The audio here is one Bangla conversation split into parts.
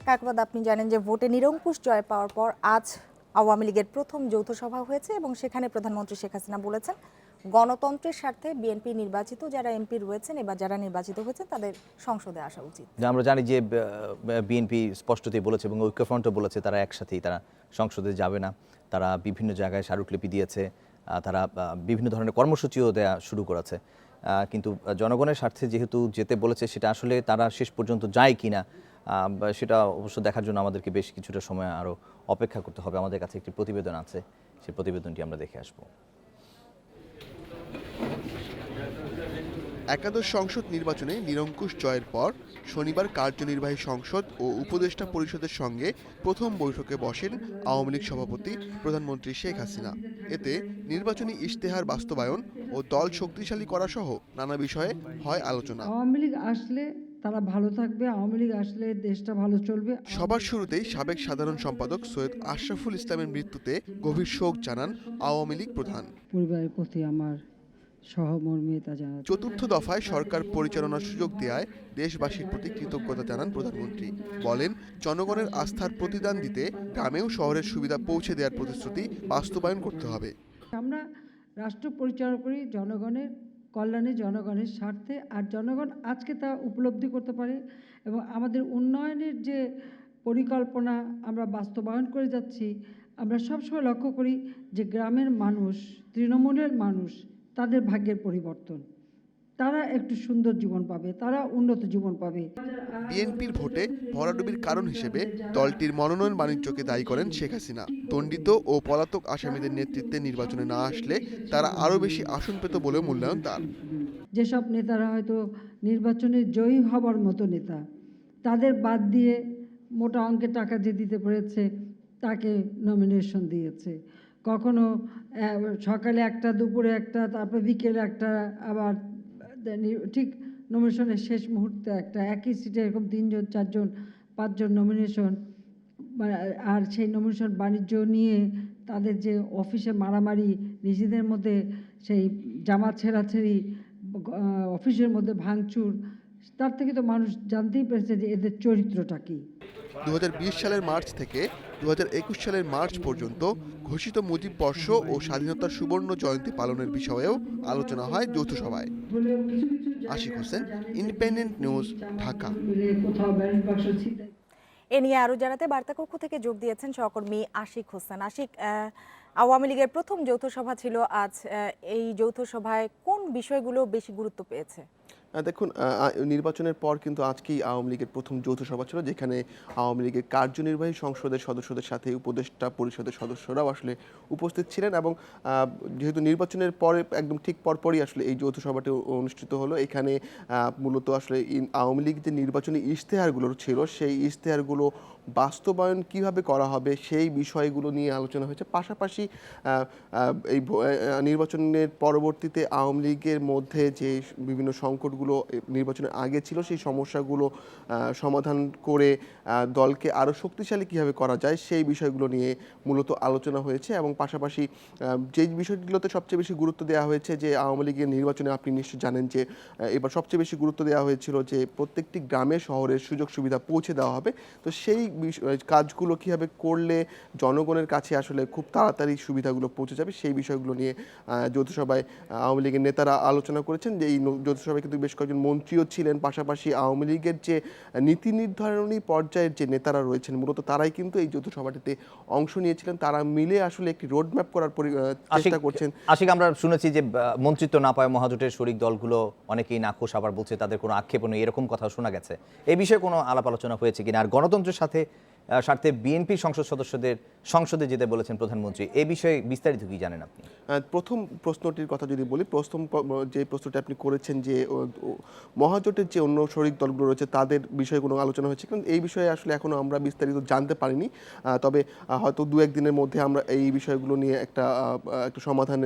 কাকবাদ, আপনি জানেন যে ভোটে নিরঙ্কুশ জয় পাওয়ার পর আজ আওয়ামী লীগের প্রথম যৌথ সভা হয়েছে এবং সেখানে প্রধানমন্ত্রী শেখ হাসিনা বলেছেন গণতন্ত্রের স্বার্থে বিএনপি নির্বাচিত যারা এমপি রয়েছেন এবার যারা নির্বাচিত হয়েছে তাদের সংসদে আসা উচিত। আমরা জানি যে বিএনপি স্পষ্টতই বলেছে এবং ঐক্যফ্রন্টও বলেছে তারা একসাথেই তারা সংসদে যাবে না। তারা বিভিন্ন জায়গায় স্মারকলিপি দিয়েছে, তারা বিভিন্ন ধরনের কর্মসূচিও দেয়া শুরু করেছে। কিন্তু জনগণের স্বার্থে যেহেতু যেতে বলেছে সেটা আসলে তারা শেষ পর্যন্ত যায় কিনা সেটা অবশ্য দেখার জন্য আমাদেরকে বেশ কিছুটা সময় আরও অপেক্ষা করতে হবে। আমাদের কাছে একটি প্রতিবেদন আছে, সেই প্রতিবেদনটি আমরা দেখে আসবো। একাদশ সংসদ নির্বাচনে নিরঙ্কুশ জয়ের পর শনিবার কার্যনির্বাহী সংসদ ও উপদেষ্টা পরিষদের সঙ্গে প্রথম বৈঠকে বসেন আওয়ামী লীগ সভাপতি প্রধানমন্ত্রী শেখ হাসিনা। এতে নির্বাচনী ইশতেহার বাস্তবায়ন ও দল শক্তিশালী করা সহ নানা বিষয়ে হয় আলোচনা। আওয়ামী লীগ আসলে তারা ভালো থাকবে, আওয়ামী লীগ আসলে দেশটা ভালো চলবে। সবার শুরুতেই সাবেক সাধারণ সম্পাদক সৈয়দ আশরাফুল ইসলামের মৃত্যুতে গভীর শোক জানান আওয়ামী লীগ প্রধান। পরিবারের প্রতি আমার সহমর্মিতা জানাই। চতুর্থ দফায় সরকার পরিচালনার সুযোগ দেওয়ায় দেশবাসীর প্রতি কৃতজ্ঞতা জানান প্রধানমন্ত্রী। বলেন, জনগণের আস্থার প্রতিদান দিতে গ্রামেও শহরের সুবিধা পৌঁছে দেওয়ার প্রতিশ্রুতি বাস্তবায়ন করতে হবে। আমরা রাষ্ট্র পরিচালনা করি জনগণের কল্যাণে, জনগণের স্বার্থে, আর জনগণ আজকে তা উপলব্ধি করতে পারে এবং আমাদের উন্নয়নের যে পরিকল্পনা আমরা বাস্তবায়ন করে যাচ্ছি। আমরা সবসময় লক্ষ্য করি যে গ্রামের মানুষ, তৃণমূলের মানুষ, তাদের ভাগ্যের পরিবর্তন, তারা একটু সুন্দর জীবন পাবে, তারা উন্নত জীবন পাবে। বিএনপির ভোটে ভরাডুবির কারণ হিসেবে দলটির মনোনয়ন বাণিজ্যকে দায়ী করেন শেখ হাসিনা। দণ্ডিত ও পলাতক আসামিদের নেতৃত্বে নির্বাচনে না আসলে তারা আরও বেশি আসন পেত বলেও মূল্যায়ন তার। যেসব নেতারা হয়তো নির্বাচনে জয়ী হবার মতো নেতা, তাদের বাদ দিয়ে মোটা অঙ্কের টাকা যে দিতে পেরেছে তাকে নমিনেশন দিয়েছে। কখনো সকালে একটা, দুপুরে একটা, তারপর বিকেলে একটা, আবার ঠিক নমিনেশনের শেষ মুহূর্তে একটা, একই সিটে এরকম 3জন 4জন 5জন নমিনেশন। আর সেই নমিনেশন বাণিজ্য নিয়ে তাদের যে অফিসে মারামারি, নিজেদের মধ্যে সেই জামা ছেঁড়াছেড়ি, অফিসের মধ্যে ভাঙচুর, তার থেকে তো মানুষ জানতেই পেরেছে যে এদের চরিত্রটা কী। 2020 সালের মার্চ থেকে 2021 সালের মার্চ পর্যন্ত ঘোষিত মুজিব বর্ষ ও স্বাধীনতার সুবর্ণ জয়ন্তী পালনের বিষয়েও আলোচনা হয় যৌথ সভায়। Ashik Hossain, independent news, Dhaka. এ নিয়ে আরও জানাতে বার্তাকক্ষ থেকে যোগ দিয়েছেন সহকর্মী আশিক হোসেন। আশিক, আওয়ামী লীগের প্রথম যৌথ সভা ছিল আজ, এই যৌথ সভায় কোন বিষয়গুলো বেশি গুরুত্ব পেয়েছে? দেখুন, নির্বাচনের পর কিন্তু আজকেই আওয়ামী লীগের প্রথম যৌথ সভা ছিল, যেখানে আওয়ামী লীগের কার্যনির্বাহী সংসদের সদস্যদের সাথে উপদেষ্টা পরিষদের সদস্যরাও আসলে উপস্থিত ছিলেন। এবং যেহেতু নির্বাচনের পরে একদম ঠিক পরপরই আসলে এই যৌথ সভাটি অনুষ্ঠিত হলো। এখানে মূলত আসলে আওয়ামী লীগ যে নির্বাচনী ইশতেহারগুলো ছিল সেই ইশতেহারগুলো বাস্তবায়ন কিভাবে করা হবে সেই বিষয়গুলো নিয়ে আলোচনা হয়েছে। পাশাপাশি এই নির্বাচনের পরবর্তীতে আওয়ামী লীগের মধ্যে যে বিভিন্ন সংকটগুলো নির্বাচনের আগে ছিল সেই সমস্যাগুলো সমাধান করে দলকে আরও শক্তিশালী কিভাবে করা যায় সেই বিষয়গুলো নিয়ে মূলত আলোচনা হয়েছে। এবং পাশাপাশি যেই বিষয়গুলোতে সবচেয়ে বেশি গুরুত্ব দেওয়া হয়েছে যে আওয়ামী লীগের নির্বাচনে আপনি নিশ্চয়ই জানেন যে এবার সবচেয়ে বেশি গুরুত্ব দেওয়া হয়েছিল যে প্রত্যেকটি গ্রামে শহরের সুযোগ সুবিধা পৌঁছে দেওয়া হবে। তো সেই কাজগুলো কীভাবে করলে জনগণের কাছে আসলে খুব তাড়াতাড়ি সুবিধাগুলো পৌঁছে যাবে সেই বিষয়গুলো নিয়ে যৌথ সভায় আওয়ামী লীগের নেতারা আলোচনা করেছেন। যে এই যৌথ সভায় কিন্তু বেশ কয়েকজন মন্ত্রীও ছিলেন। পাশাপাশি আওয়ামী লীগের যে নীতি নির্ধারণী পর্যায়ের যে নেতারা রয়েছেন মূলত তারাই কিন্তু এই যৌথ সভাটিতে অংশ নিয়েছিলেন। তারা মিলে আসলে একটি রোডম্যাপ করার চেষ্টা করছেন। আশিক, আমরা শুনেছি যে মন্ত্রিত্ব না পায় মহাজোটের শরিক দলগুলো অনেকেই নাখোশ, আবার বলছে তাদের কোনো আক্ষেপ নেই, এরকম কথা শোনা গেছে। এই বিষয়ে কোনো আলাপ আলোচনা হয়েছে কিনা? আর গণতন্ত্রের স্বার্থে বিএনপি সংসদ সদস্যদের সংসদে যেতে বলেছেন প্রধানমন্ত্রী, এই বিষয়ে বিস্তারিত কি জানেন আপনি? প্রথম প্রশ্নটির কথা যদি বলি, প্রথম যে প্রশ্নটি আপনি করেছেন যে মহাজোটের যে অন্য শরিক দলগুলো রয়েছে তাদের বিষয়ে কোনো আলোচনা হয়েছে, কিন্তু এই বিষয়ে আসলে এখনও আমরা বিস্তারিত জানতে পারিনি। তবে হয়তো 2-1 দিনের মধ্যে আমরা এই বিষয়গুলো নিয়ে একটা সমাধান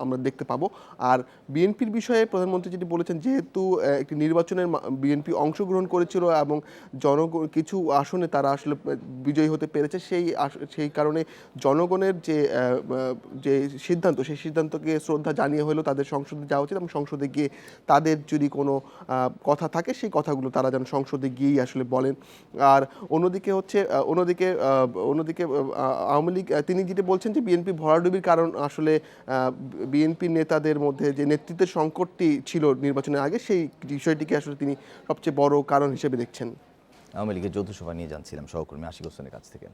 আমরা দেখতে পাবো। আর বিএনপির বিষয়ে প্রধানমন্ত্রী যেটি বলেছেন, যেহেতু একটি নির্বাচনের বিএনপি অংশগ্রহণ করেছিল এবং জনগণ কিছু আসনে তারা আসলে বিজয়ী হতে পেরেছে, সেই কারণে জনগণের যে সিদ্ধান্ত, সেই সিদ্ধান্তকে শ্রদ্ধা জানিয়ে হলেও তাদের সংসদে যাওয়া উচিত এবং সংসদে গিয়ে তাদের যদি কোনো কথা থাকে সেই কথাগুলো তারা যেন সংসদে গিয়েই আসলে বলেন। আর অন্যদিকে আওয়ামী লীগ তিনি যেটা বলছেন যে বিএনপি ভরাডুবির কারণ আসলে বিএনপি নেতাদের মধ্যে যে নেতৃত্বের সংকটটি ছিল নির্বাচনের আগে, সেই বিষয়টিকে আসলে তিনি সবচেয়ে বড় কারণ হিসেবে দেখছেন। আওয়ামী লীগের যৌথ সভা নিয়ে জানছিলাম সহকর্মী আশিক হোসেনের কাছ থেকে।